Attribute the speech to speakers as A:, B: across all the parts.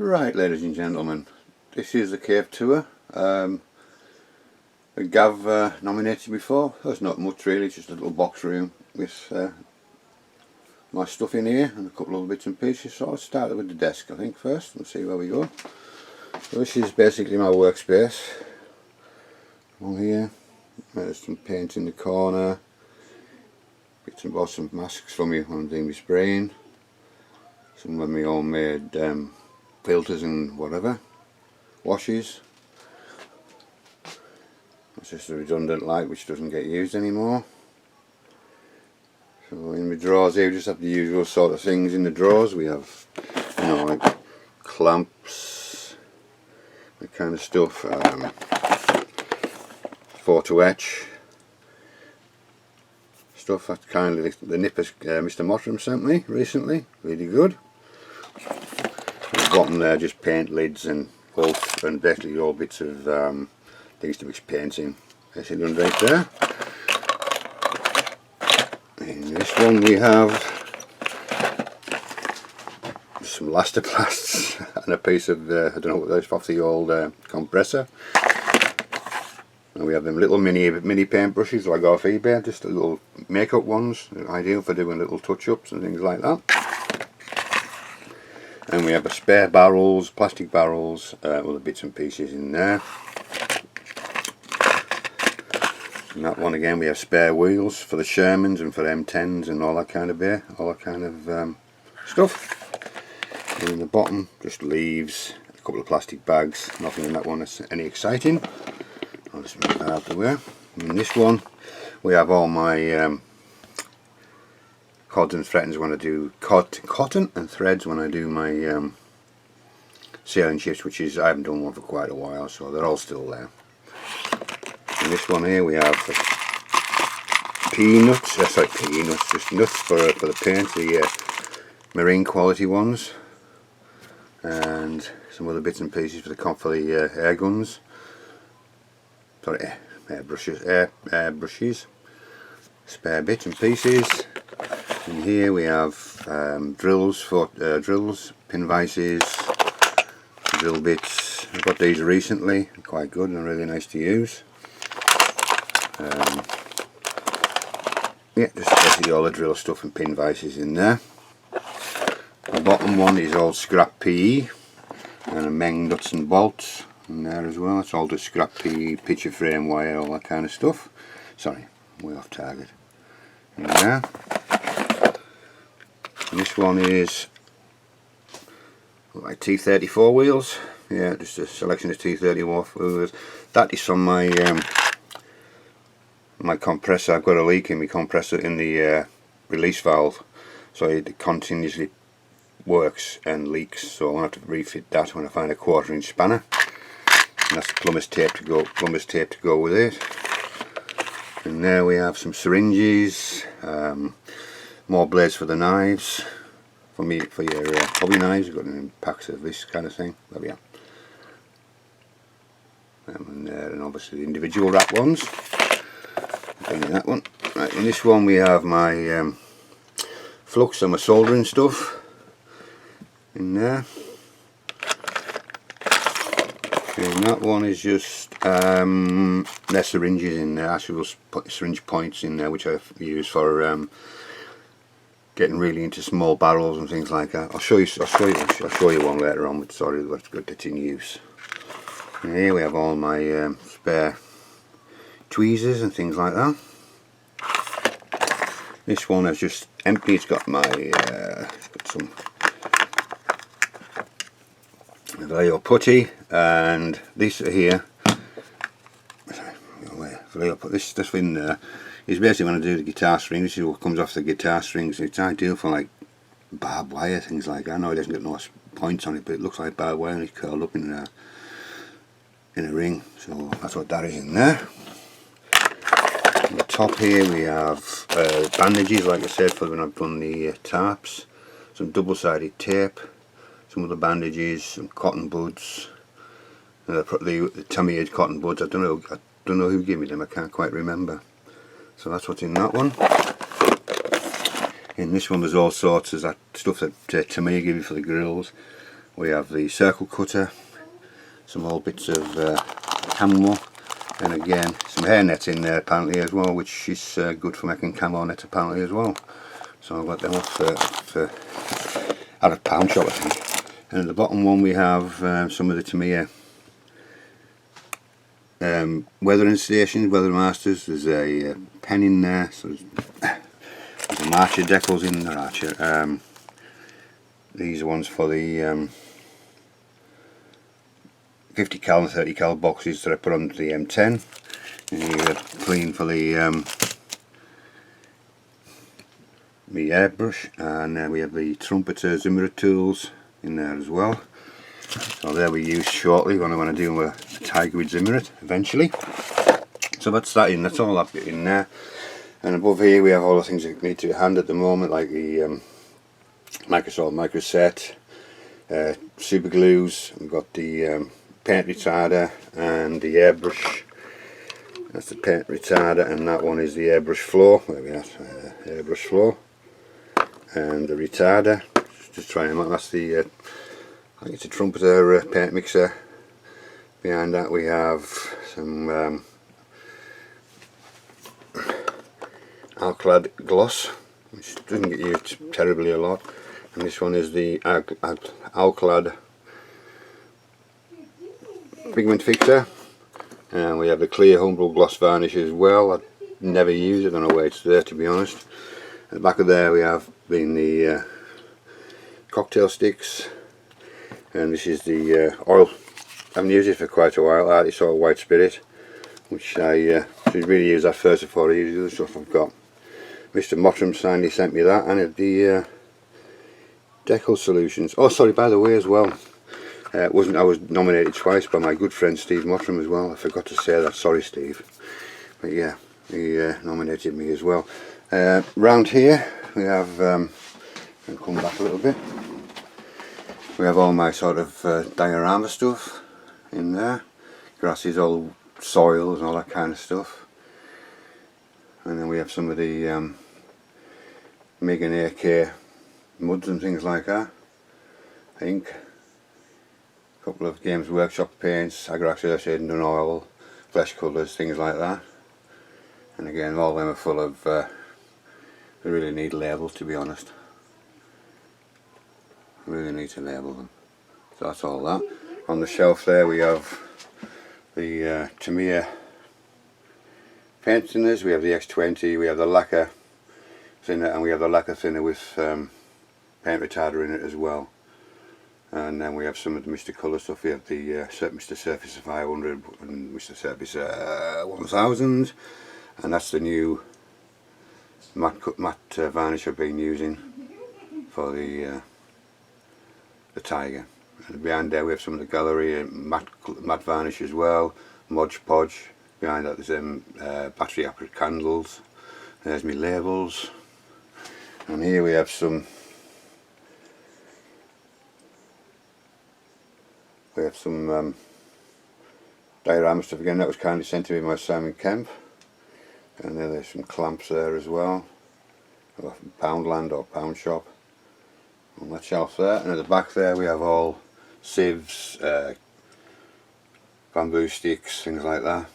A: Right, ladies and gentlemen, this is the cave tour. Gav nominated before. There's not much really, just a little box room with my stuff in here and a couple of bits and pieces. So I'll start with the desk I think first and see where we go. So this is basically my workspace. On here, there's some paint in the corner, bits and bobs, some masks for me when I'm doing my spraying, some of my homemade filters and whatever, washes. It's just a redundant light which doesn't get used anymore. So in my drawers here we just have the usual sort of things in the drawers. We have, you know, like clamps, that kind of stuff, photo etch stuff. That's kindly the nippers Mr. Mottram sent me recently, really good. Bottom there just paint lids and basically all bits of things to mix paints in. Basically underneath there. In this one we have some Elastoplasts and a piece of I don't know what that is, off the old compressor. And we have them little mini paint brushes like off eBay, just little makeup ones, ideal for doing little touch-ups and things like that. And we have a spare barrels, plastic barrels, all the bits and pieces in there. And that one again we have spare wheels for the Shermans and for M10s and all that kind of stuff. And in the bottom just leaves, a couple of plastic bags, nothing in that one that's any exciting. I'll just move that out of the way. In this one we have all my cords and threads when I do cotton and threads when I do my sailing ships, which is I haven't done one for quite a while, so they're all still there. In this one here we have peanuts, just nuts for the paint, the marine quality ones, and some other bits and pieces for the air guns. Sorry, air brushes, spare bits and pieces. In here we have drills, pin vices, drill bits. I got these recently, quite good and really nice to use. Yeah, just basically all the drill stuff and pin vices in there. The bottom one is all scrap PE and a Meng nuts and bolts in there as well. It's all just scrap PE, picture frame wire, all that kind of stuff. Sorry, way off target. In there. And this one is like T34 wheels. Yeah, just a selection of T34 wheels. That is from my my compressor. I've got a leak in my compressor in the release valve, so it continuously works and leaks. So I'm going to have to refit that when I find a 1/4 inch spanner. And that's the plumber's tape to go with it. And there we have some syringes. More blades for the knives, for your hobby knives. You've got in packs of this kind of thing. There we are. And obviously the individual wrap ones. In that one. Right, in this one we have my flux and my soldering stuff in there. And that one is just there's syringes in there, actual syringe points in there, which I use for getting really into small barrels and things like that. I'll show you one later on, but sorry, that's good, that's in use. And here we have all my spare tweezers and things like that. This one is just empty. It's got my it's got some Vallejo putty, and this here. Vallejo put this stuff in there. Is basically when I do the guitar string. This is what comes off the guitar strings. It's ideal for like barbed wire, things like that. I know it doesn't get no points on it, but it looks like barbed wire and it's curled up in a ring. So that's what that is in there. On the top here we have bandages, like I said, for when I've done the tarps. Some double-sided tape, some other bandages, some cotton buds. The tummy edge cotton buds. I don't know who gave me them. I can't quite remember. So that's what's in that one. In this one there's all sorts of that stuff that Tamiya gave you for the grills. We have the circle cutter, some old bits of camo, and again some hair nets in there apparently as well, which is good for making camo nets apparently as well. So I've got them off out of Pound Shop I think. And at the bottom one we have some of the Tamiya weathering stations, weather masters. There's a pen in there, so there's some Archer decals in there. Archer. These are ones for the 50 cal and 30 cal boxes that I put onto the M10. And you get clean for the the airbrush, and we have the trumpeter Zimmerer tools in there as well. So there we use shortly when I want to do a Tiger with Zimmerer eventually. So that's that in, that's all that bit in there. And above here we have all the things that need to hand at the moment, like the Microsoft Microset, super glues. We've got the paint retarder and the airbrush. That's the paint retarder, and that one is the airbrush floor. There we are, airbrush floor, and the retarder. Just try them out. That's the I think it's a trumpeter paint mixer. Behind that we have some Alclad gloss, which doesn't get used terribly a lot. And this one is the Alclad pigment fixer, and we have the clear Humbrol gloss varnish as well. I never use it, I don't know where it's there to be honest. At the back of there we have been the cocktail sticks, and this is the oil. I haven't used it for quite a while. It's all white spirit, which I should really use that first before I use the other stuff I've got. Mr. Mottram kindly sent me that, and the Decal Solutions. Oh, sorry, by the way as well, I was nominated twice by my good friend Steve Mottram as well. I forgot to say that, sorry Steve. But yeah, he nominated me as well. Round here we have, I'll come back a little bit, we have all my sort of diorama stuff in there. Grasses, all soils and all that kind of stuff. And then we have some of the Megan AK muds and things like that. Ink. A couple of Games Workshop paints, Agrax shading and oil, flesh colours, things like that. And again, all of them are full of, they really need labels to be honest. Really need to label them. So that's all that. On the shelf there we have the Tamiya paint thinners, we have the X20, we have the lacquer thinner, and we have the lacquer thinner with paint retarder in it as well. And then we have some of the Mr. Colour stuff. We have the Mr. Surface 500 and Mr. Surface 1000, and that's the new matte varnish I've been using for the Tiger. And behind there we have some of the gallery matte varnish as well, Mod Podge. Behind that there's battery operated candles. There's my labels, and here we have some diorama stuff again that was kindly sent to me by Simon Kemp. And then there's some clamps there as well, from Poundland or Pound Shop on that shelf there. And at the back there we have all sieves, bamboo sticks, things like that.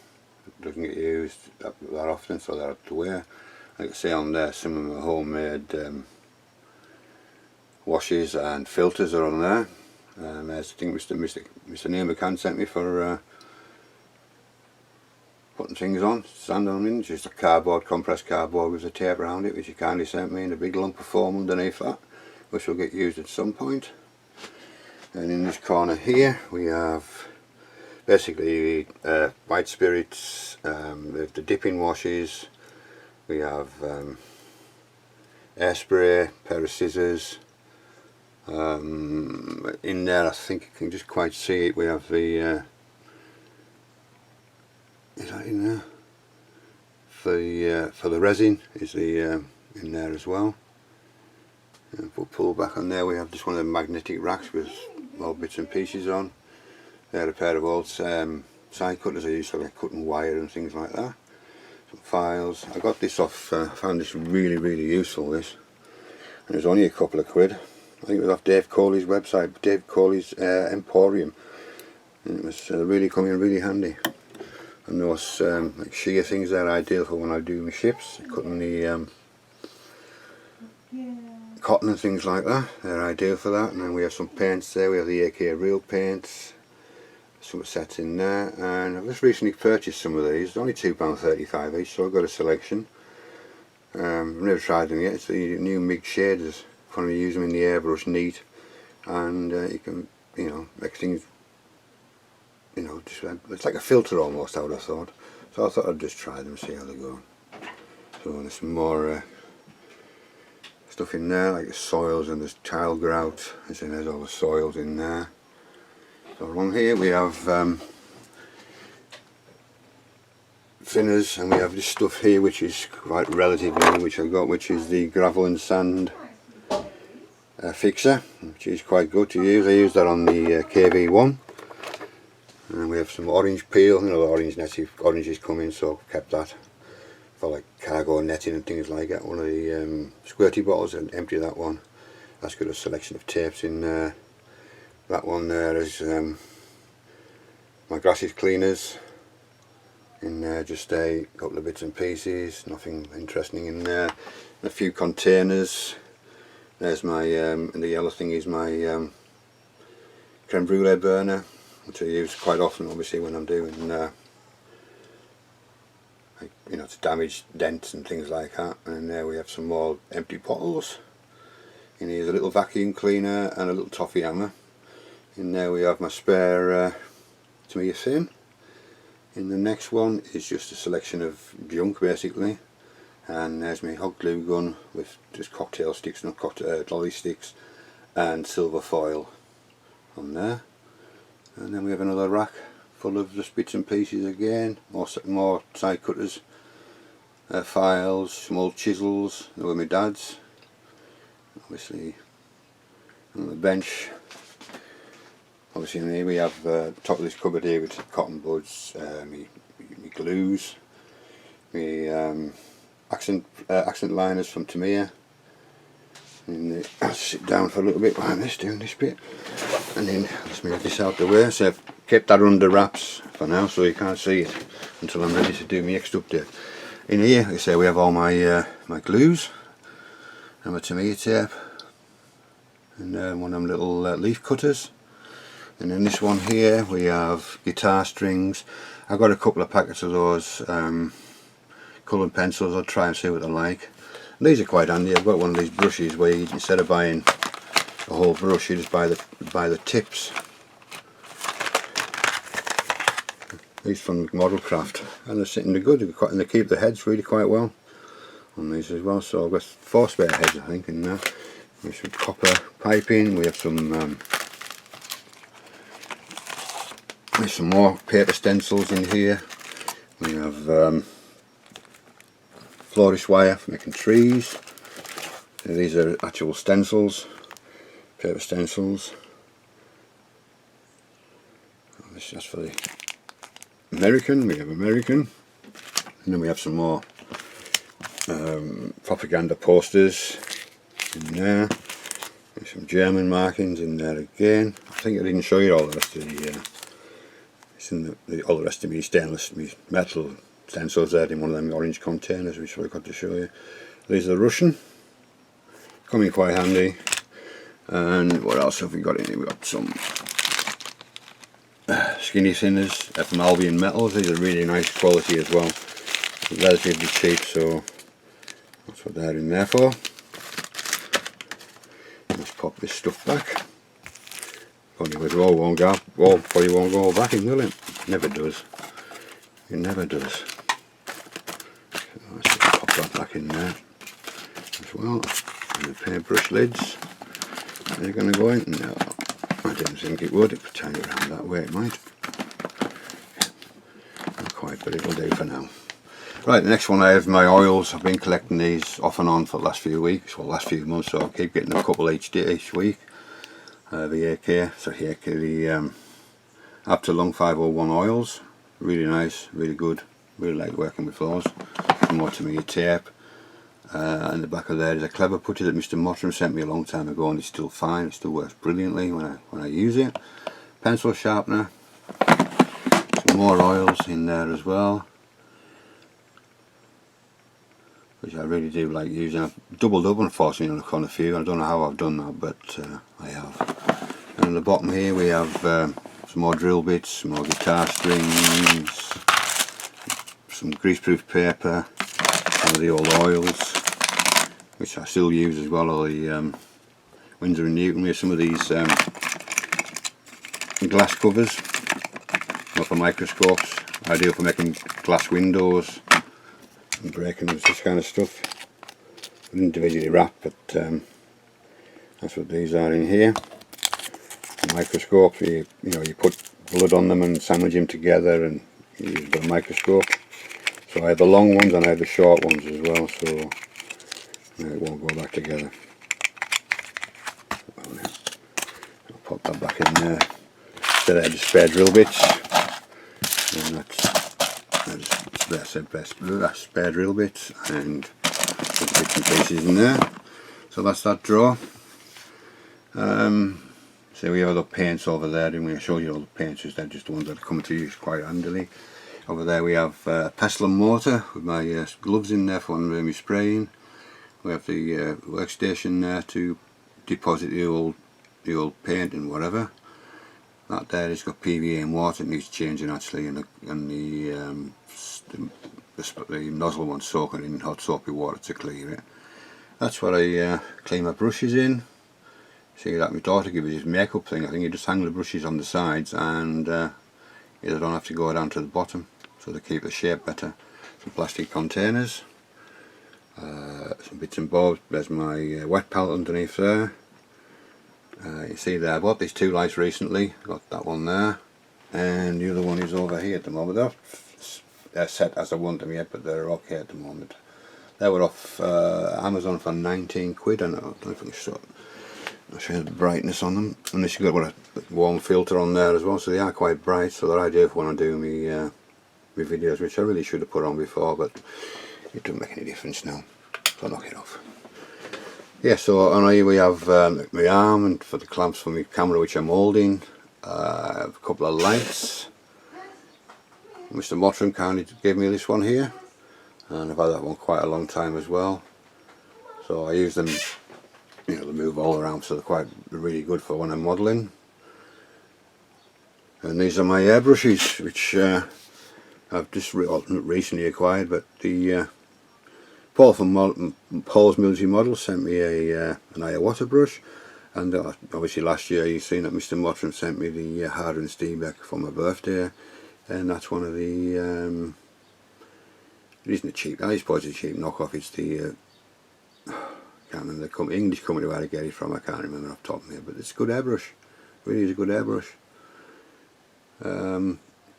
A: It doesn't get used that often, so they're up to wear. Like I say on there, some of my homemade washes and filters are on there. There's I think Mr. Neil McCann sent me for putting things on, stand on in, just a cardboard, compressed cardboard with a tape around it, which he kindly sent me, and a big lump of foam underneath that, which will get used at some point. And in this corner here we have basically white spirits, the dipping washes, we have air spray, pair of scissors. In there I think you can just quite see it, we have the is that in there? For the resin is the in there as well. And if we pull back on there we have just one of the magnetic racks with all bits and pieces on. They're a pair of old side cutters I used for like cutting wire and things like that. Some files. I got this off, found this really useful this. And it was only a couple of quid. I think it was off Dave Coley's website, Dave Coley's Emporium, and it was really coming in really handy. And those like shear things are ideal for when I do my ships, cutting the cotton and things like that. They're ideal for that. And then we have some paints there. We have the AK Real paints, some sets in there, and I've just recently purchased some of these. They're only £2.35 each, so I've got a selection. I've never tried them yet. It's the new MIG shaders. When you use them in the airbrush, neat, and you can, you know, make things, you know, just, it's like a filter almost, I would have thought. So I thought I'd just try them and see how they go. So there's some more stuff in there, like the soils, and there's tile grout, and so there's all the soils in there. So along here we have thinners, and we have this stuff here which is quite relatively new, which I've got, which is the gravel and sand fixer, which is quite good to use. I use that on the KV1. And we have some orange peel, you know, the orange netting, oranges come in, so I've kept that for like cargo netting and things like that. One of the squirty bottles, and empty that one. That's got a selection of tapes in there. That one there is my grasses cleaners in there, just a couple of bits and pieces, nothing interesting in there. A few containers. There's my, and the yellow thing is my creme brulee burner, which I use quite often, obviously, when I'm doing, like, you know, to damage dents and things like that. And there we have some more empty bottles. And here's a little vacuum cleaner and a little toffee hammer. In there we have my spare Tamiya thin. In the next one is just a selection of junk, basically. And there's my hot glue gun with just cocktail sticks, not lolly sticks, and silver foil on there. And then we have another rack full of just bits and pieces again, more side cutters, files, some old chisels. They were my dad's, obviously. On the bench, obviously, in here we have top of this cupboard here with cotton buds, me glues, me accent liners from Tamiya. And I'll sit down for a little bit while I'm doing this bit, and then let's move this out the way. So I've kept that under wraps for now, so you can't see it until I'm ready to do my next update. In here, like I say, we have all my my glues and my Tamiya tape, and one of them little leaf cutters. And in this one here we have guitar strings. I've got a couple of packets of those coloured pencils. I'll try and see what they're like. And these are quite handy. I've got one of these brushes where you, instead of buying a whole brush, you just buy the tips. These from Model Craft, and they're sitting good, and they keep the heads really quite well on these as well. So I've got 4 spare heads, I think, in there. We have some copper piping. We have some there's some more paper stencils in here. We have florist wire for making trees. And these are actual stencils, paper stencils. This is for the American. We have American, and then we have some more propaganda posters in there. There's some German markings in there again. I think I didn't show you all the rest of the. It's in all the rest of me stainless metal stencils there in one of them orange containers, which I forgot to show you. These are the Russian, coming quite handy. And what else have we got in here? We've got some skinny thinners from Albion Metals. These are really nice quality as well, relatively cheap, so that's what they're in there for. Let's pop this stuff back. Probably won't go back in, will it? Never does. It never does. So let's just pop that back in there as well. And the paintbrush lids, they're going to go in. No, I didn't think it would. If I turn it around that way, it might. Not quite, but it'll do for now. Right, the next one I have my oils. I've been collecting these off and on for the last few weeks, well, last few months, so I'll keep getting a couple each week. The AK, so here the Aptalung 501 oils, really nice, really good, really like working with those. Some more Tamiya tape, And the back of there is a clever putty that Mr. Mottram sent me a long time ago, and it's still fine. It still works brilliantly when I use it. Pencil sharpener, some more oils in there as well, which I really do like using. I've doubled up unfortunately on a few. I don't know how I've done that, but I have. And on the bottom here we have some more drill bits, some more guitar strings, some greaseproof paper, some of the old oils, which I still use as well, all the Winsor & Newton. We have some of these glass covers for microscopes, ideal for making glass windows and breaking this kind of stuff. Individually wrapped, but that's what these are in here. Microscopes, you put blood on them and sandwich them together and use the microscope. So I have the long ones and I have the short ones as well, so it won't go back together. I'll pop that back in there. So they're just spare drill bits, and that's spare drill bits, and there's bits and pieces in there. So that's that drawer. So we have the paints over there, and we show you all the paints, they're just the ones that come to use quite handily. Over there we have a pestle and mortar with my gloves in there for when we're spraying. We have the workstation there to deposit the old paint and whatever. That there has got PVA and water. It needs changing actually, and the nozzle one's soaking in hot soapy water to clear it. That's what I clean my brushes in. See that my daughter gives this makeup thing. I think you just hang the brushes on the sides and you don't have to go down to the bottom, so they keep the shape better. Some plastic containers, some bits and bobs. There's my wet palette underneath there. You see there, I bought these two lights recently, got that one there, and the other one is over here at the moment. They're set as I want them yet, but they're okay at the moment. They were off Amazon for 19 quid, and I don't know if I can show the brightness on them. And this has got a warm filter on there as well, so they are quite bright, so they're ideal for when I do my videos, which I really should have put on before, but it doesn't make any difference now, so I'll knock it off. Yeah, so on here we have my arm and for the clamps for my camera, which I'm holding. A couple of lights. Mr. Mottram kindly gave me this one here, and I've had that one quite a long time as well. So I use them, they move all around, so they're really good for when I'm modelling. And these are my airbrushes, which I've just recently acquired, but the Paul from Paul's Military Models sent me an Iwata brush, and obviously last year you've seen that Mr. Mottram sent me the Harder and Steenbeck for my birthday, and that's one of the, it isn't a cheap, I suppose it's a cheap knockoff, it's the, I can't remember the English company where I get it from, I can't remember off the top of my head, but it's a good airbrush, really is a good airbrush.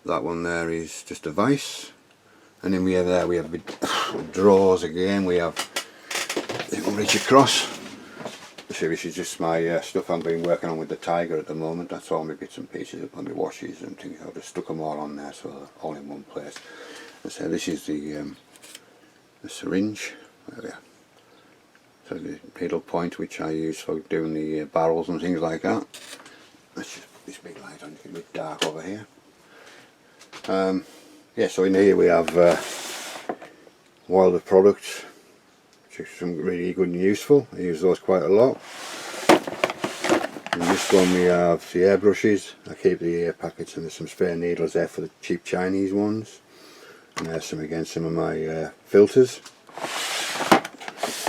A: That one there is just a vise. And then we have drawers again. We have, they can reach across. See, this is just my stuff I've been working on with the Tiger at the moment. That's all my bits and pieces of my washes and things. I've just stuck them all on there, so they're all in one place. And so this is the syringe. There we are. So the needle point, which I use for doing the barrels and things like that. Let's just put this big light on. It's a bit dark over here. Yeah, so in here we have Wilder products, which are some really good and useful. I use those quite a lot. In this one we have the airbrushes. I keep the air packets, and there's some spare needles there for the cheap Chinese ones. And there's some of my filters.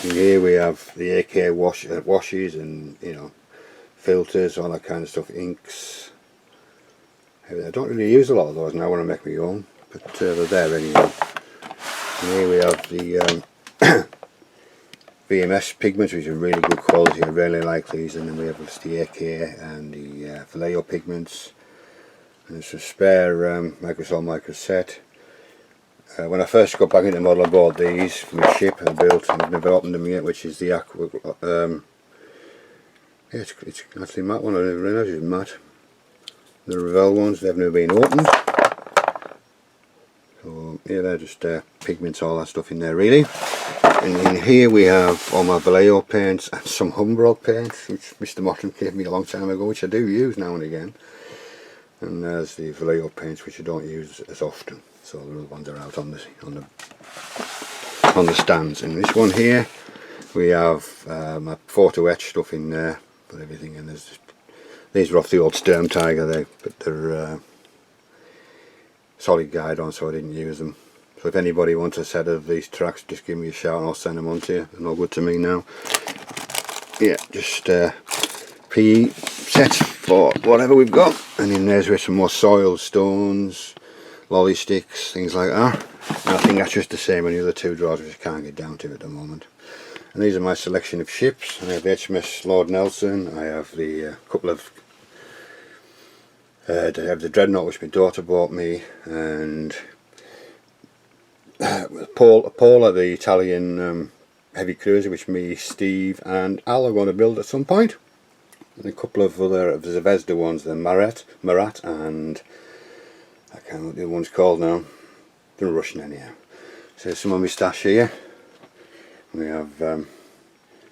A: In here we have the AK washes and filters, all that kind of stuff, inks. I don't really use a lot of those now when I make my own, but they're there anyway. And here we have the VMS pigments, which are really good quality. I really like these. And then we have the AK and the Vallejo pigments. And there's some spare Microsol Microset. When I first got back into the model, I bought these from the ship I built, and I've never opened them yet, which is the Aqua. Yeah, it's actually matte one. I didn't realise it was matte. The Revell ones, they've never been opened. So yeah, they're just pigments, all that stuff in there really. And in here we have all my Vallejo paints and some Humbrol paints, which Mr. Mottram gave me a long time ago, which I do use now and again. And there's the Vallejo paints, which I don't use as often, so the other ones are out on the stands. And this one here we have my photo etch stuff in there, put everything in. These are off the old Sturm Tiger, but they're solid guide on, so I didn't use them. So if anybody wants a set of these tracks, just give me a shout and I'll send them on to you. They're no good to me now. Yeah, just PE sets for whatever we've got. And in there's with some more soil, stones, lolly sticks, things like that. And I think that's just the same on the other two drawers, which I can't get down to at the moment. And these are my selection of ships. I have the HMS Lord Nelson. I have the couple of I have the Dreadnought, which my daughter bought me, and Paula, the Italian heavy cruiser, which me, Steve and Al are going to build at some point. And a couple of other of the Zvezda ones, the Marat, and I can't remember what the other one's called now. They're Russian anyhow. So some of my stash here. We have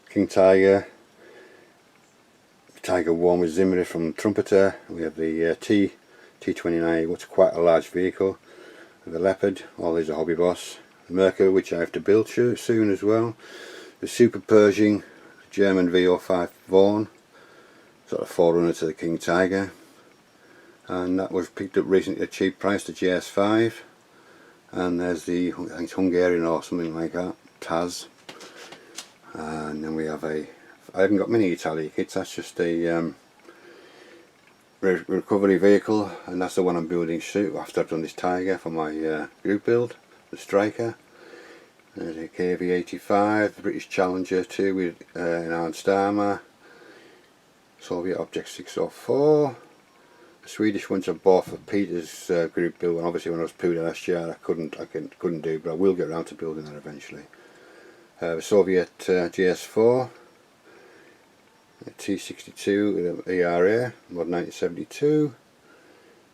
A: King Tiger, Tiger 1 with Zimri from Trumpeter. We have the T29, which is quite a large vehicle. The Leopard, all these are Hobby Boss. The Mercury, which I have to build soon as well. The Super Pershing, German V05 Vaughan, sort of forerunner to the King Tiger. And that was picked up recently at a cheap price, the GS5. And there's the, I think it's Hungarian or something like that, Taz. And then we have I haven't got many Italian kits, that's just a recovery vehicle, and that's the one I'm building soon after I've done this Tiger for my group build, the Striker. There's a KV-85, the British Challenger 2 with enhanced armour, Soviet Object 604. The Swedish ones I bought for Peter's group build, and obviously when I was Puda last year I couldn't do, but I will get around to building that eventually. The Soviet GS4, T62 with an ERA, mod 1972,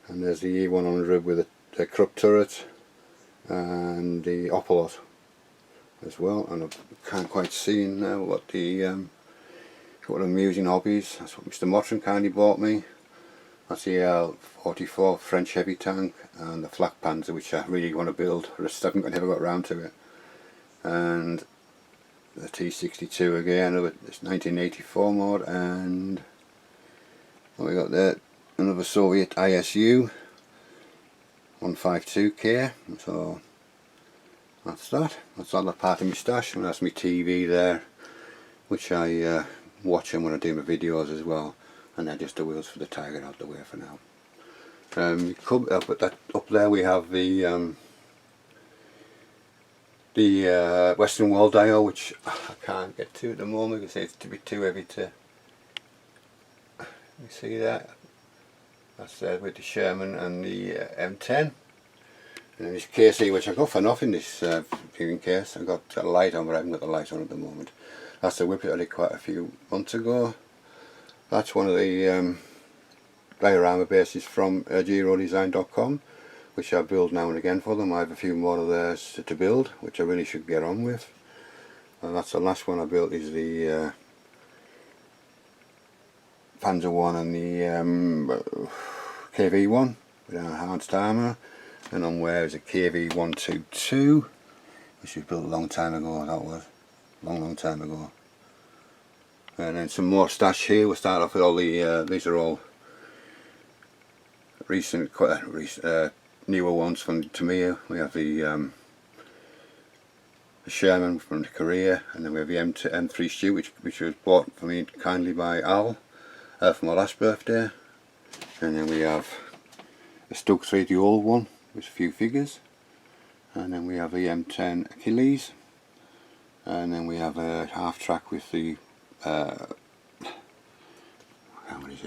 A: and there's the E100 with a Krupp turret, and the Opelot as well. And I can't quite see now what I'm using hobbies. That's what Mr. Mottram kindly bought me. That's the EL44 French heavy tank, and the Flak Panzer, which I really want to build. I just never got around to it. And the T62 again, it's 1984 mod, and what we got there, another Soviet ISU 152K. So that's that. That's all the part of my stash, and that's my TV there, which I watch when I do my videos as well. And then just the wheels for the Tiger out the way for now. But that up there we have the Western Wall dial, which I can't get to at the moment because it's to be too heavy to. You see that? That's there with the Sherman and the M10. And then this case here, which I got for nothing, this viewing case. I got a light on, but I haven't got the light on at the moment. That's the whip that I did quite a few months ago. That's one of the diorama bases from GeroDesign.com, which I build now and again for them. I have a few more of theirs to build, which I really should get on with. And that's the last one I built, is the Panzer 1 and the KV-1 with enhanced armour. And on where is a KV-122, which was built a long time ago. That was long time ago. And then some more stash here. We'll start off with all the these are all recent, newer ones from Tamiya. We have the Sherman from Korea, and then we have the M3 Stu, which was bought for me kindly by Al for my last birthday. And then we have a Stug 3, the old one, with a few figures. And then we have the M10 Achilles. And then we have a half track with the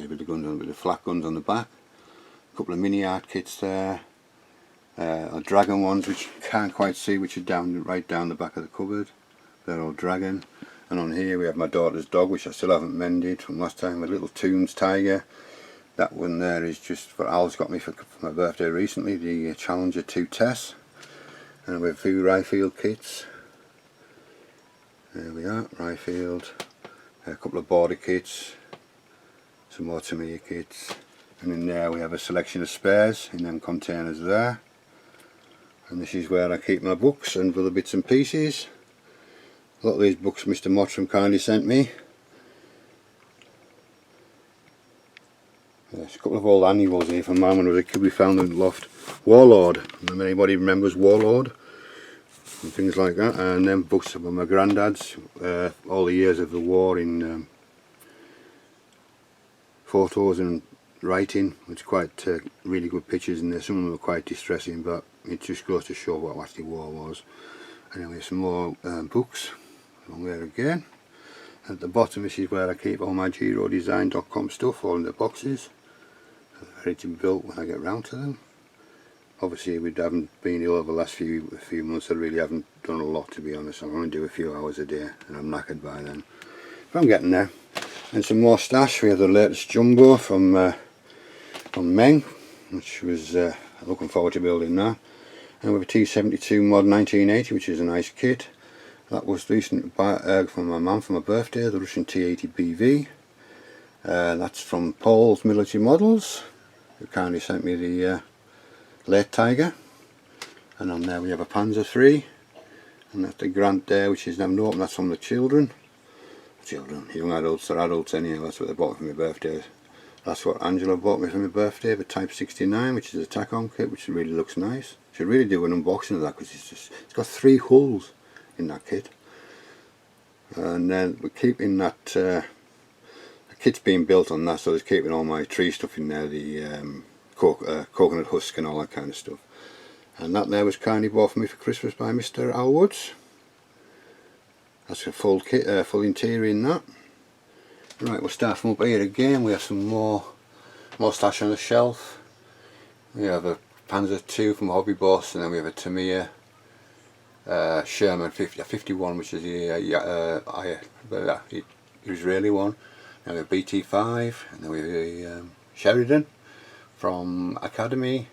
A: with the guns on, with the flak guns on the back. A couple of mini art kits there. Dragon ones, which you can't quite see, which are right down the back of the cupboard. They're all Dragon. And on here we have my daughter's dog, which I still haven't mended from last time, a little Toons Tiger. That one there is just what Al's got me for my birthday recently, the Challenger 2 Tess. And we have a few Ryefield kits. There we are, Ryefield. A couple of border kits. Some more Tamiya kits. And in there we have a selection of spares in them containers there. And this is where I keep my books and other bits and pieces. A lot of these books Mr. Mottram kindly sent me. There's a couple of old annuals here from mine when I was a kid we found in the loft. Warlord, if anybody remembers Warlord and things like that, and then books about my granddad's, all the years of the war in photos and writing. It's quite really good pictures in there. Some of them are quite distressing, but it just goes to show what actually war was. And then we have some more books along there again. At the bottom this is where I keep all my girodesign.com stuff, all in the boxes, ready to be built when I get round to them. Obviously we haven't been ill over the last few months. I really haven't done a lot, to be honest. I'm going to do a few hours a day and I'm knackered by then. But I'm getting there. And some more stash. We have the latest jumbo from Meng, which was looking forward to building that. And we have a T72 Mod 1980, which is a nice kit. That was recent from my mum for my birthday, the Russian T80 BV. That's from Paul's Military Models, who kindly sent me the late Tiger. And on there we have a Panzer III, and that's the Grant there, which is never open. That's from the children, young adults or adults anyhow. That's what they bought for my birthday. That's what Angela bought me for my birthday, the Type 69, which is a tack-on kit, which really looks nice. Should really do an unboxing of that because it's got 3 holes in that kit. And then we're keeping that the kit's being built on that, so it's keeping all my tree stuff in there, the coconut husk and all that kind of stuff. And that there was kindly bought for me for Christmas by Mr. Al Woods. That's a full kit, full interior in that. Right, we'll start from up here again. We have some more stash on the shelf. We have a Panzer II from Hobby Boss, and then we have a Tamiya Sherman 51, which is the Israeli one. And we have BT5, and then we have a Sheridan from Academy,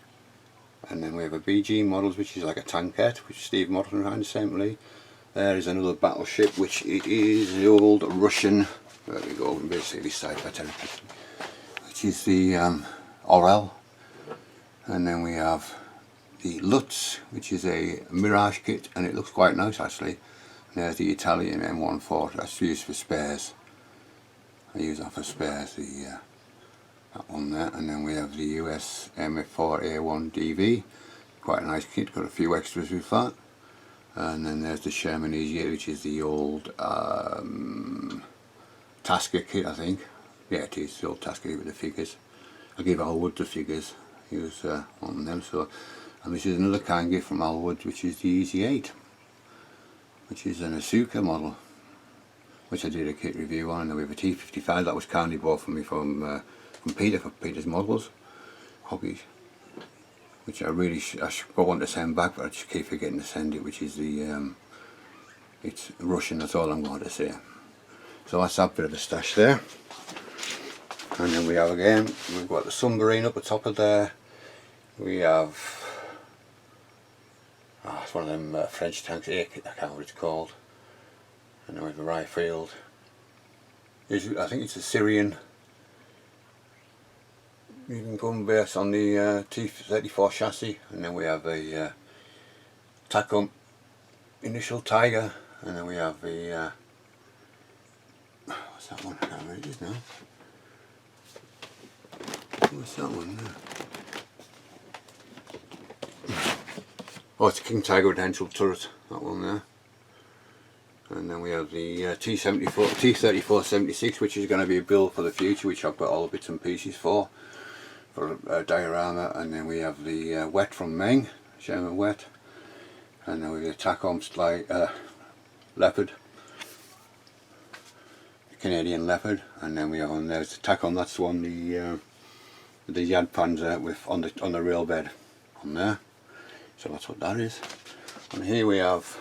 A: and then we have a BG Models, which is like a tankette, which Steve Mottram ran recently. There is another battleship, which it is the old Russian, there we go, basically this side better, which is the Orel. And then we have the Lutz, which is a Mirage kit, and it looks quite nice actually. And there's the Italian M14, that's used for spares. I use that for spares, that one there. And then we have the US M4A1 DV, quite a nice kit, got a few extras with that. And then there's the Sherman Easier, which is the old Tasker kit, I think. Yeah, it is the old Tasker with the figures. I gave Al Wood the figures. He was on them. So, and this is another kind gift from Al Wood, which is the Easy 8, which is an Asuka model, which I did a kit review on. And then we have a T55 that was kindly bought for me from Peter, for Peter's Models Hobbies, which I really I want to send back, but I just keep forgetting to send it, which is the it's Russian, that's all I'm going to say. So that's that bit of the stash there. And then we have again, we've got the submarine up the top of there. We have it's one of them French tanks, I can't remember what it's called. And then we have a Ryefield. I think it's a Syrian gun base on the T-34 chassis. And then we have a TACOM initial Tiger. And then we have the what's that one? I can't remember what it is now. What's that one there? Oh, it's a King Tiger Residential turret, that one there. And then we have the T-34-76, which is going to be a build for the future, which I've got all the bits and pieces for a diorama. And then we have the Wet from Meng, Sherman Wet. And then we have the TACOM Leopard, the Canadian Leopard. And then we have on there's the TACOM, that's the one, the Yad Panzer with on the rail bed on there. So that's what that is. And here we have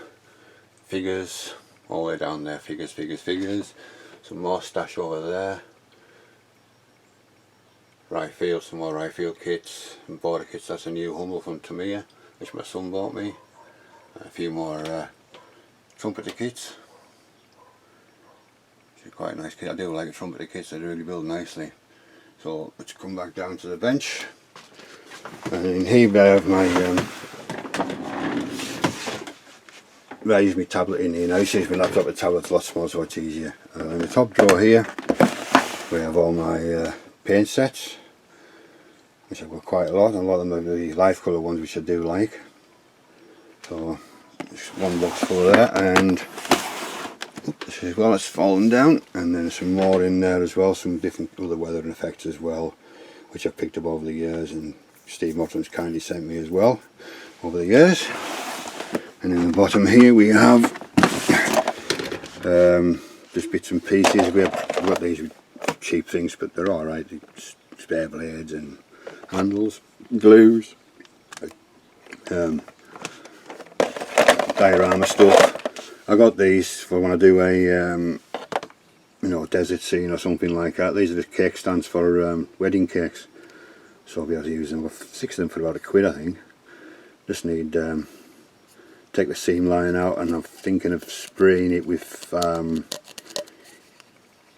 A: figures all the way down there, figures. Some more stash over there. Ryefield, some more Ryefield kits and border kits. That's a new Hummel from Tamiya, which my son bought me. A few more trumpeter kits. It's quite a nice kit. I do like the trumpeter kits, they really build nicely. So let's come back down to the bench. And in here I have my I use my tablet in here now. I used to use my laptop, the tablet's a lot smaller, so it's easier. In the top drawer here we have all my paint sets, which I've got quite a lot. A lot of them are the life colour ones, which I do like. So just one box full of that, and this as well, it's fallen down, and then some more in there as well, some different other weathering effects as well, which I've picked up over the years, and Steve Motton's kindly sent me as well over the years. And in the bottom here we have just bits and pieces. We've got these cheap things, but they're alright. Spare blades and handles, glues, diorama stuff. I got these for when I do a you know, desert scene or something like that. These are the cake stands for wedding cakes, so I'll be able to use them. I've 6 of them for about £1, I think. Just need take the seam line out, and I'm thinking of spraying it with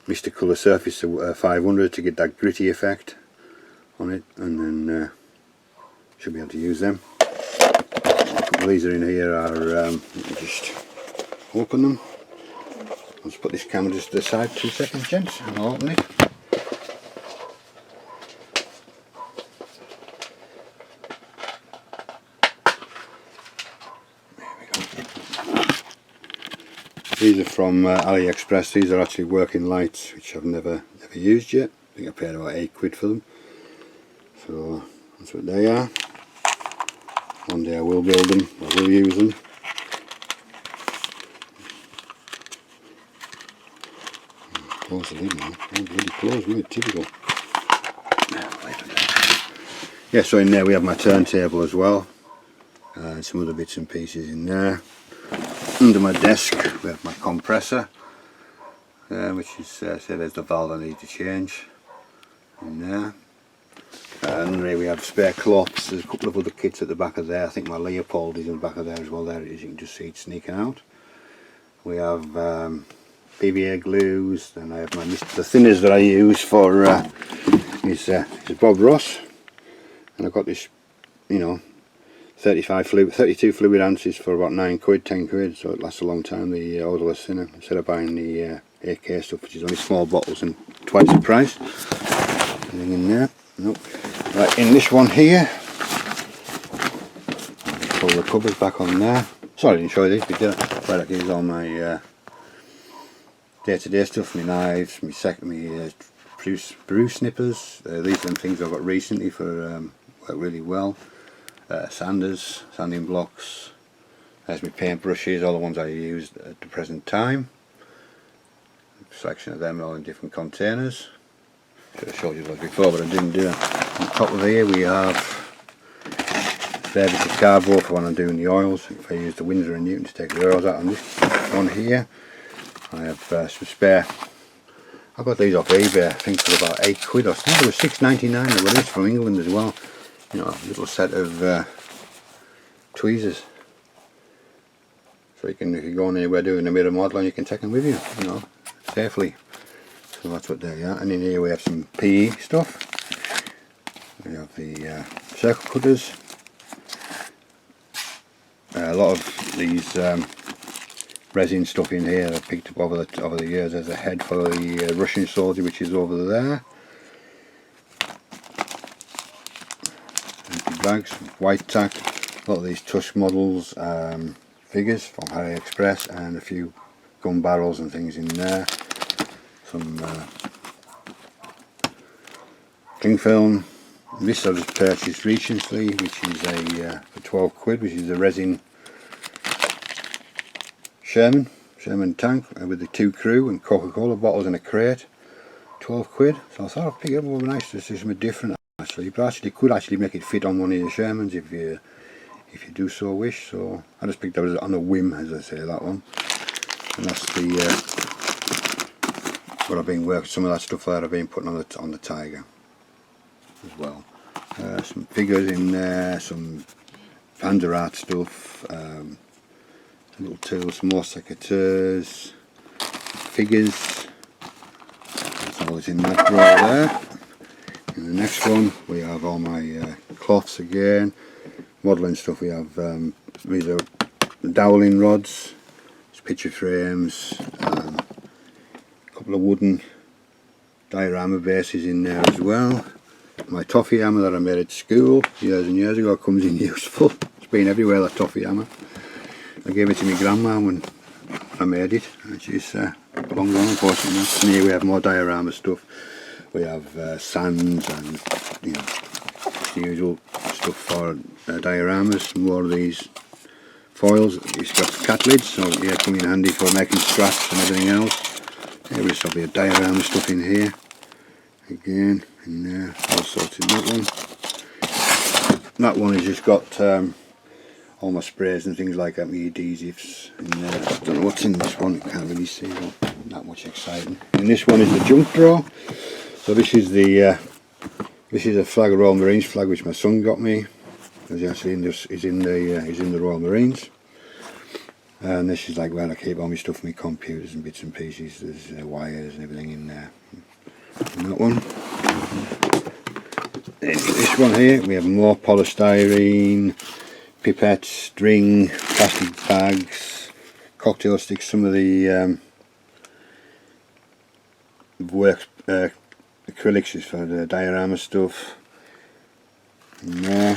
A: Mr. Colour Surface 500 to get that gritty effect on it, and then should be able to use them. A couple of these are in here are let me just open them. I'll just put this camera just to the side, 2 seconds gents, and I'll open it. These are from AliExpress. These are actually working lights, which I've never used yet. I think I paid about £8 for them. So that's what they are. One day I will build them, I will use them. Close the lid now. Oh, really close, really typical. Yeah, so in there we have my turntable as well, and some other bits and pieces in there. Under my desk we have my compressor, which is say there's the valve I need to change in there. And there we have spare cloths. There's a couple of other kits at the back of there. I think my Leopold is in the back of there as well. There it is, you can just see it sneaking out. We have PVA glues, then I have the thinners that I use for is Bob Ross, and I've got this, you know, 32 fluid ounces for about £9, £10, so it lasts a long time, the odourless thinner, instead of buying the AK stuff, which is only small bottles and twice the price. Anything in there? Nope. Right, in this one here, pull the covers back on there. Sorry I didn't show you this, but right, here's all my day-to-day stuff, my knives, my spruce snippers. These are the things I've got recently for work really well. Sanders, sanding blocks. There's my paint brushes, all the ones I used at the present time. A selection of them all in different containers. Should have showed you those before, but I didn't do it. On top of here we have spare bits of cardboard for when I'm doing the oils. If I use the Winsor & Newton to take the oils out on this one here. I have some spare. I got these off eBay, I think for about £8 or something. It was £6.99. They were these from England as well. You know, a little set of tweezers. So you can, if you're going anywhere doing a bit of modelling, you can take them with you, you know, safely. So that's what they are. And in here we have some PE stuff. We have the circle cutters. A lot of these resin stuff in here I picked up over the years. There's a head for the Russian soldier, which is over there. Empty bags, white tack. A lot of these Tusk models, figures from AliExpress, and a few gun barrels and things in there. Some cling film. This I just purchased recently, which is for £12, which is a resin Sherman tank with the 2 crew and Coca-Cola bottles in a crate. £12. So I thought I'd pick it up. It would be nice to see something different. Actually, but could actually make it fit on one of your Shermans if you do so wish. So I just picked it up on a whim, as I say, that one. And that's the what I've been working. Some of that stuff that I've been putting on the Tiger as well. Some figures in there, some Panzer Art stuff, little tools, some more secateurs, figures. That's always in that drawer there. In the next one we have all my cloths again, modelling stuff. We have these are doweling rods, picture frames, a couple of wooden diorama bases in there as well. My toffee hammer that I made at school years and years ago comes in useful. It's been everywhere, that toffee hammer. I gave it to my grandma when I made it, and she's long gone, unfortunately. And here we have more diorama stuff. We have sands and, you know, the usual stuff for dioramas. More of these foils. It's got cat lids, so yeah, come in handy for making straps and everything else. There is probably a diorama stuff in here. Again, in there, all sorts in that one. That one has just got all my sprays and things like that, my adhesives in there. I don't know what's in this one, I can't really see, not much exciting. And this one is the junk drawer. So this is the this is a flag, a Royal Marines flag, which my son got me. He's actually in this, he's in the Royal Marines. And this is like where I keep all my stuff, my computers and bits and pieces. There's wires and everything in there. In that one. In this one here we have more polystyrene, pipettes, string, plastic bags, cocktail sticks, some of the work acrylics is for the diorama stuff. In there,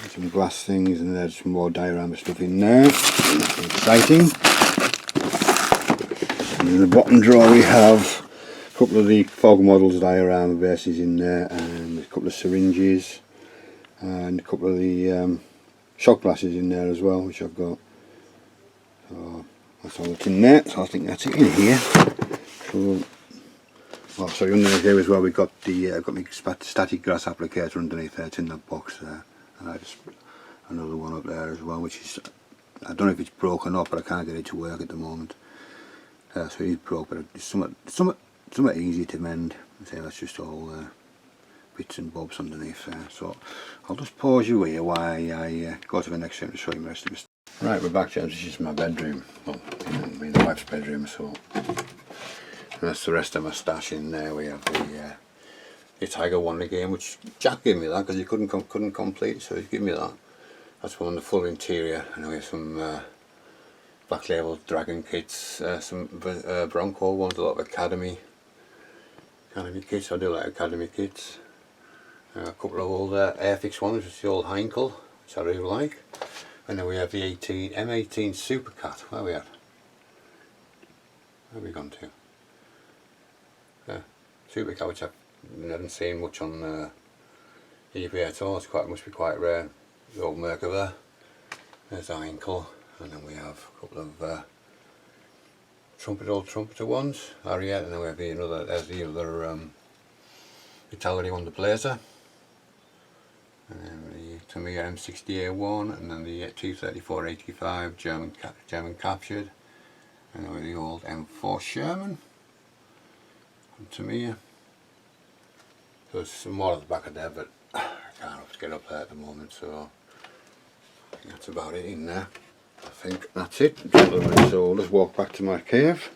A: some glass things, and there's some more diorama stuff in there. That's exciting. And in the bottom drawer we have a couple of the fog models diorama bases in there, and a couple of syringes, and a couple of the shot glasses in there as well, which I've got. So that's all that's in there. So I think that's it in here. So, well, so underneath here as well we've got the I've got my static grass applicator underneath there. It's in that box there, and I just another one up there as well, which is, I don't know if it's broken up, but I can't get it to work at the moment. So it is broke, but it's somewhat easy to mend. So that's just all bits and bobs underneath there. So I'll just pause you here while I go to the next room to show you the rest of it. Right, we're back, gents. This is my bedroom. Well, I mean the wife's bedroom, so that's the rest of my stash in there. We have the Tiger Wonder game, which Jack gave me that because he couldn't complete, so he's given me that. That's one on the full interior, and we have some Black Label Dragon kits, some Bronco ones, a lot of Academy kits. I do like Academy kits. A couple of old Airfix ones, which is the old Heinkel, which I really like. And then we have the M18 Supercat. Where are we at? Where have we gone to? Supercat, which I've never seen much on eBay at all. It's must be quite rare. The old Merca there. There's Heinkel, and then we have a couple of old trumpeter ones, Ariat, and then we have there's the other Vitality one, the Blazer, and then the Tamiya M60A1, and then the 234-85 German captured, and then the old M4 Sherman from Tamiya. So there's some more at the back of there, but I can't get up there at the moment, so I think that's about it in there. I think that's it. So let's walk back to my cave,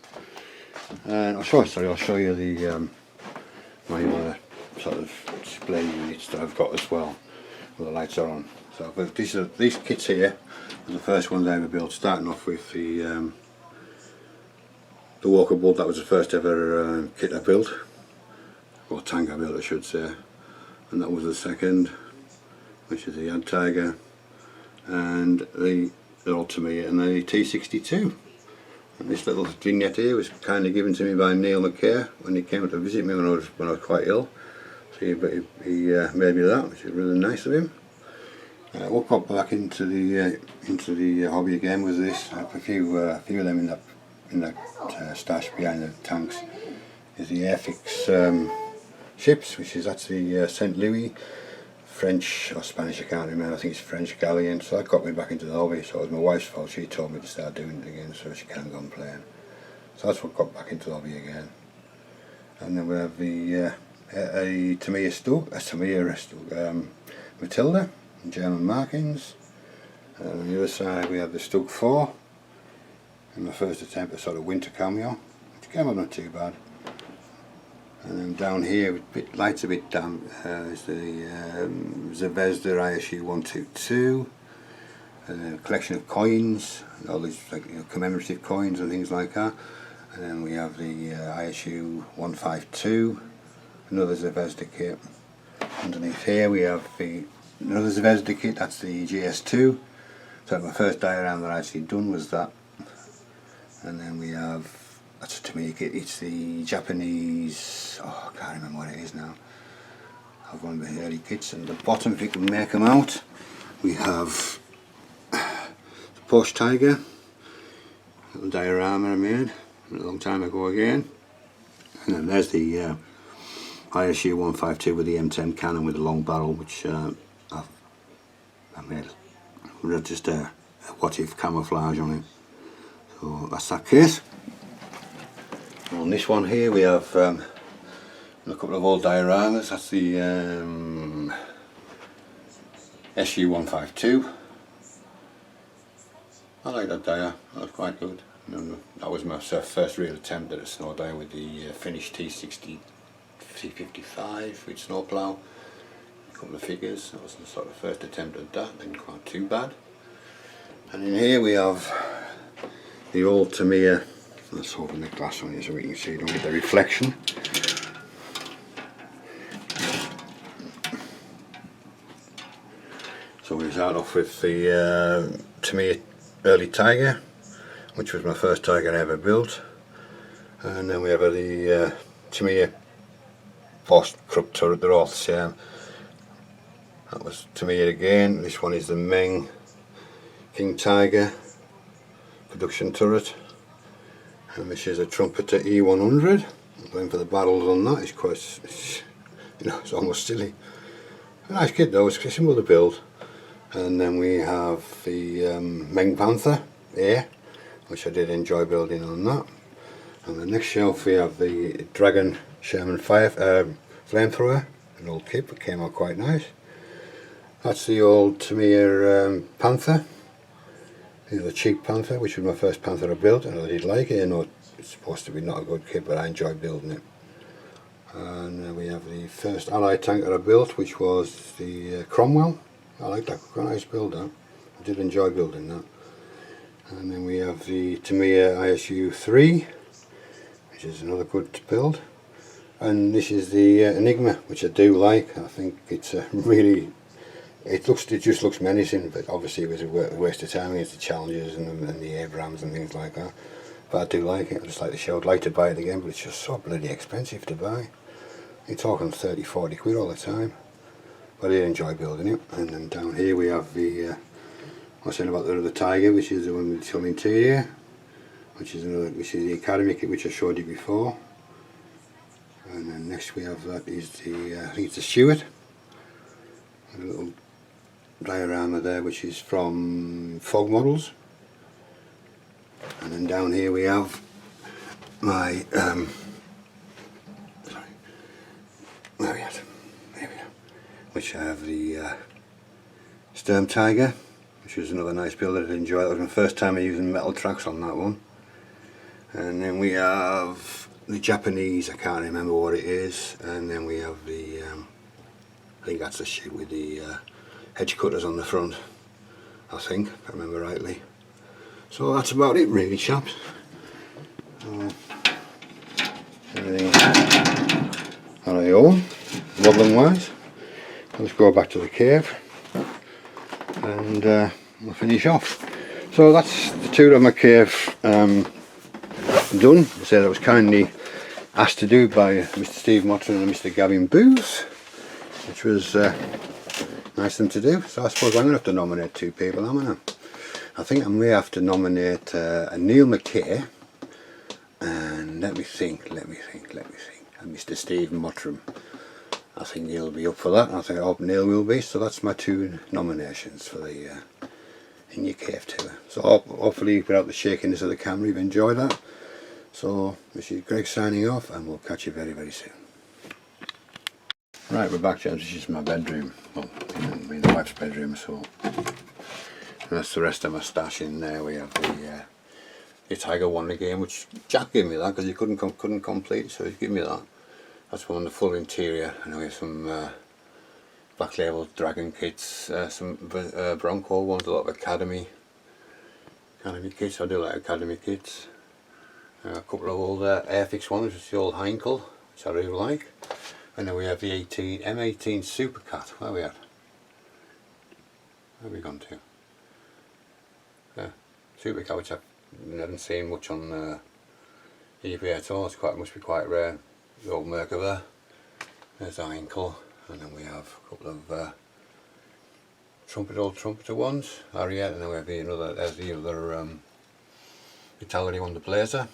A: and I'll show you the my sort of display units that I've got as well, where the lights are on. So but these kits here are the first ones I ever built, starting off with the Walker Bull. That was the first ever kit I built, or tank I built I should say, and that was the second, which is the Ad Tiger, and the old Tamiya, and the T62. And this little vignette here was kind of given to me by Neil McKay when he came to visit me when I was quite ill. So he made me that, which is really nice of him. What got back into the hobby again was this. I have a few of them in that stash behind the tanks. Is the Airfix ships, which is actually St. Louis, French or Spanish, I can't remember. I think it's French galleon. So that got me back into the hobby. So it was my wife's fault. She told me to start doing it again, so she can't go on playing. So that's what got back into the hobby again. And then we have the a Tamiya Matilda, German markings. And on the other side we have the Stug 4, in my first attempt at sort of winter cameo, which came out not too bad. And then down here, lights a bit damp, is the Zvezda ISU 122, a collection of coins, all these like, commemorative coins and things like that. And then we have the ISU 152, another Zvezda kit. Underneath here we have another Zvezda kit, that's the GS2. So my first diorama that I actually done was that. And then we have, that's a Tamiya kit, it's the Japanese, I can't remember what it is now. I've one of the early kits, and the bottom, if you can make them out, we have the Porsche Tiger, little diorama I made a long time ago again. And then there's the ISU 152 with the M10 cannon with the long barrel, which I made just a what if camouflage on it. So that's that case. On this one here we have a couple of old dioramas. That's the SU 152. I like that dia, that was quite good. That was my first real attempt at a snow dia with the Finnish T60 C55 with snowplow. A couple of figures, that was the sort of first attempt at that, didn't quite too bad. And in here we have the old Tamiya. Let's open the glass on here so we can see, don't get the reflection. So we start off with the Tamiya early Tiger, which was my first Tiger I ever built. And then we have the Tamiya Boss Krupp turret, they're all the same. That was Tamiya again. This one is the Meng King Tiger production turret. And this is a Trumpeter E100. Going for the barrels on that, it's quite, it's almost silly. A nice kit though, it's simple to build. And then we have the Meng Panther Air, which I did enjoy building on that. On the next shelf we have the Dragon Sherman flamethrower, an old kit that came out quite nice. That's the old Tamiya Panther. This is a cheap Panther, which was my first Panther I built, and I did like it. I know it's supposed to be not a good kit, but I enjoyed building it. And we have the first Allied tank that I built, which was the Cromwell. I like that, quite nice build that. I did enjoy building that. And then we have the Tamiya ISU 3, which is another good build. And this is the Enigma, which I do like. I think it's a really, it just looks menacing, but obviously it was a waste of time against the Challengers and the Abrams and things like that. But I do like it. I just like the show. I'd like to buy it again, but it's just so bloody expensive to buy. You're talking 30-40 quid all the time. But I did enjoy building it. And then down here we have the I was saying about the Tiger, which is the one with the full interior, which is the Academy kit which I showed you before. And then next we have that is the I think it's the Stuart. A little diorama there which is from Fog Models. And then down here we have my where are we at? There we are. Which I have the Sturm Tiger, which was another nice build that I enjoyed. That was my first time using metal tracks on that one. And then we have the Japanese, I can't remember what it is. And then we have the I think that's the shit with the hedge cutters on the front, I think, if I remember rightly. So that's about it really, chaps. Everything that I own, wobbling wise. Let's go back to the cave and we'll finish off. So that's the tour of my cave done. I said I was kindly asked to do by Mr. Steve Mottram and Mr. Gavin Booth, which was nice of them to do. So I suppose I'm going to have to nominate two people, am I now? I think I may have to nominate a Neil McKay and let me think, and Mr. Steve Mottram. I think Neil will be up for that. I hope Neil will be. So that's my two nominations for the In Your Cave tour. So hopefully without the shakiness of the camera you've enjoyed that. So this is Greg signing off, and we'll catch you very, very soon. Right, we're back, gents. This is my bedroom. Well, my wife's bedroom, so that's the rest of my stash in there. We have the the Tiger won the game, which Jack gave me that because he couldn't complete, so he's given me that. That's one on the full interior, and we have some Black Label Dragon kits, some Bronco ones, a lot of Academy kits. I do like Academy kits. A couple of old Airfix ones, which is the old Heinkel, which I really like. And then we have the M18 Supercat. Where are we at? Where have we gone to? Supercat, which I haven't seen much on eBay at all. Must be quite rare. The old Merkava. There's the Heinkel, and then we have a couple of old trumpeter ones. Ariete, and then we have there's the other Vitality one, the Blazer.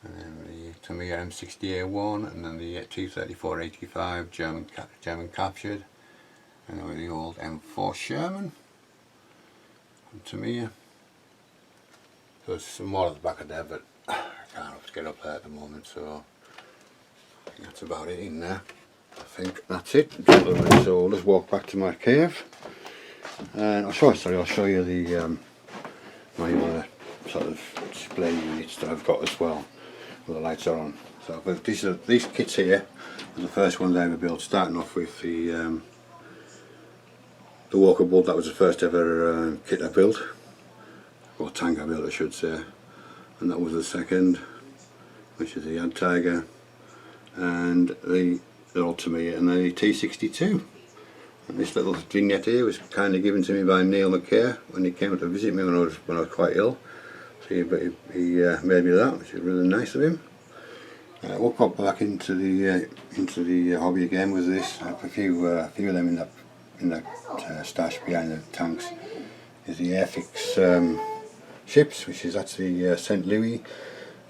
A: And then the Tamiya M60A1, and then the T3485 German captured, and then the old M4 Sherman from Tamiya. So there's some more at the back of there, but I can't get up there at the moment, so I think that's about it in there. I think that's it. So let's walk back to my cave, and I'll show you the my other sort of display units that I've got as well. The lights are on. So but these kits here are the first ones I ever built, starting off with the Walker Bull. That was the first ever kit I built, or tank I built I should say, and that was the second, which is the Yad Tiger, and the old Tamiya, and then the T62. And this little vignette here was kind of given to me by Neil McKay when he came to visit me when I was quite ill. So he made me that, which is really nice of him. We'll pop back into the hobby again with this. I have a few of them in that stash behind the tanks. Is the Airfix ships, that's the St. Louis,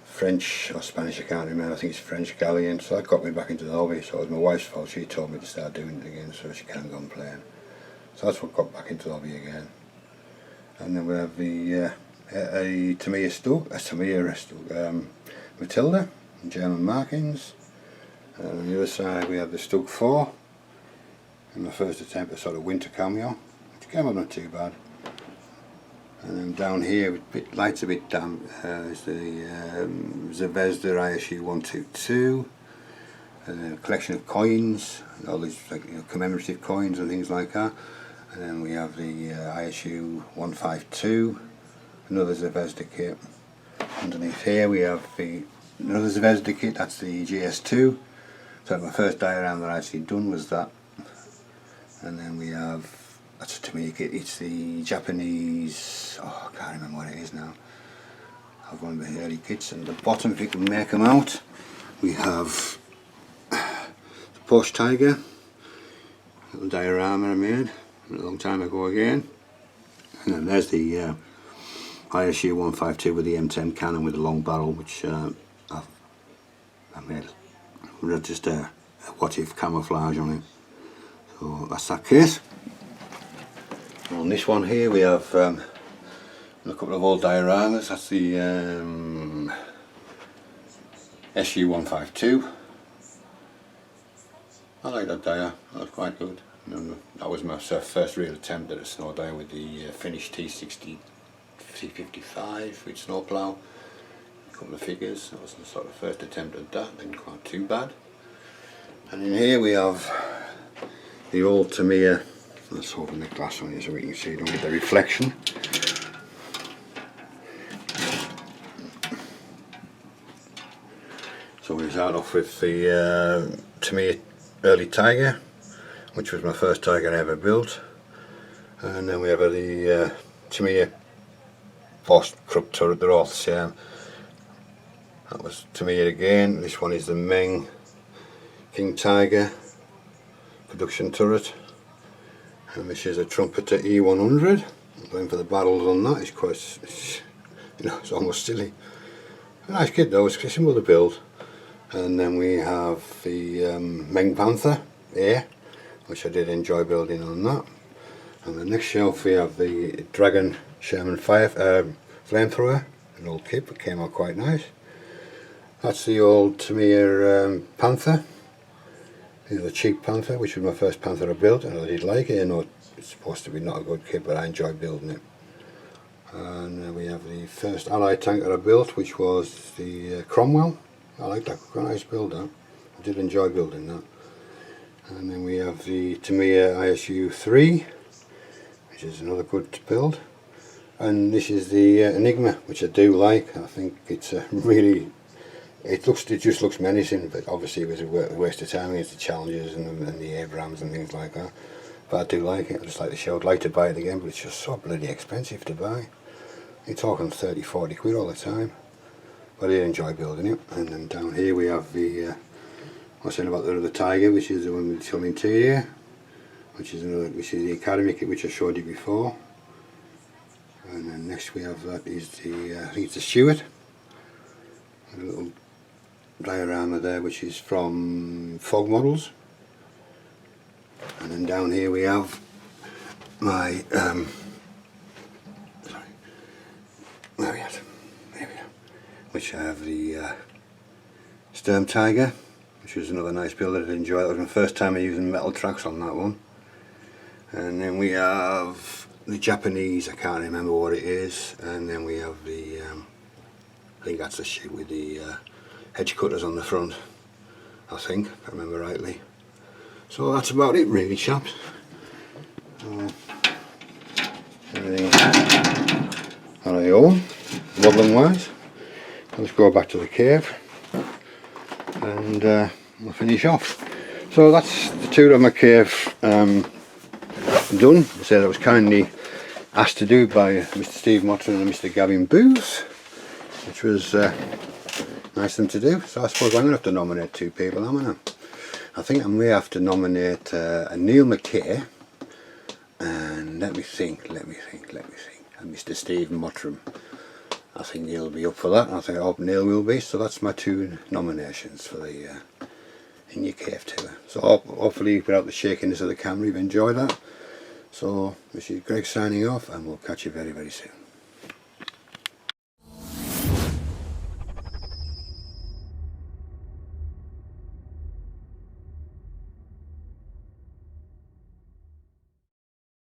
A: French or Spanish, I can't remember. I think it's French galleon. So that got me back into the hobby. So it was my wife's fault. She told me to start doing it again, so she can't go and play. So that's what got back into the hobby again. And then we have the a Tamiya Matilda, German markings. And on the other side we have the Stug 4, and my first attempt at sort of winter cameo, which came out not too bad. And then down here, lights a bit damp, is the Zvezda ISU 122, a collection of coins, all these commemorative coins and things like that. And then we have the ISU 152. Another Zvezda kit. Underneath here we have another Zvezda kit, that's the GS2. So my first diorama that I actually done was that. And then we have, that's a Tamiya kit, it's the Japanese, I can't remember what it is now. I've one of the early kits, and at the bottom, if you can make them out, we have the Porsche Tiger, little diorama I made a long time ago again. And then there's the ISU 152 with the M10 cannon with a long barrel, which I made just a what if camouflage on it. So that's that case. On this one here we have a couple of old dioramas. That's the SU 152. I like that dia, that was quite good. That was my first real attempt at a snow dia with the Finnish T55 with snowplow. A couple of figures, that was the sort of first attempt at that, didn't quite too bad. And in here we have the old Tamiya. Let's open the glass on here so we can see, don't get the reflection. So we start off with the Tamiya early Tiger, which was my first Tiger I ever built. And then we have the Tamiya Boss Krupp turret, they're all the same. That was Tamiya again. This one is the Meng King Tiger production turret. And this is a Trumpeter E100. I'm going for the barrels on that. It's quite, it's almost silly. A nice kit though, it's simple to build. And then we have the Meng Panther Air, which I did enjoy building on that. On the next shelf we have the Dragon Sherman flamethrower, an old kit that came out quite nice. That's the old Tamiya Panther. This is a cheap Panther, which was my first Panther I built, and I did like it. I know it's supposed to be not a good kit, but I enjoyed building it. And we have the first Allied tanker I built, which was the Cromwell. I like that, quite a nice build that. I did enjoy building that. And then we have the Tamiya ISU 3, which is another good build. And this is the Enigma, which I do like. I think it's a really, it just looks menacing, but obviously it was a waste of time against the Challengers and the Abrams and things like that. But I do like it. I just like the show. I'd like to buy it again, but it's just so bloody expensive to buy. You're talking 30-40 quid all the time. But I did enjoy building it. And then down here we have the I was saying about the Tiger, which is the one with the interior, which is the Academy kit which I showed you before. And then next we have that is the I think it's the Stewart, a little diorama there which is from Fog Models. And then down here we have my sorry, where are we at? There we are. Which I have the Sturm Tiger, which was another nice build that I did enjoy. That was my first time using metal tracks on that one. And then we have the Japanese, I can't remember what it is, and then we have the I think that's the ship with the hedge cutters on the front, I think, if I remember rightly. So that's about it really, chaps. Everything that I own, modelling wise. Let's go back to the cave and we'll finish off. So that's the tour of my cave done. I said I was kindly asked to do by Mr. Steve Mottram and Mr. Gavin Booth, which was nice of them to do. So I suppose I'm going to have to nominate two people, am I now? I think I may have to nominate a Neil McKay and let me think, and Mr. Steve Mottram. I think he'll be up for that. I hope Neil will be. So that's my two nominations for the In Your Cave tour. So hopefully without the shakiness of the camera you've enjoyed that. So this is Greg signing off, and we'll catch you very, very soon.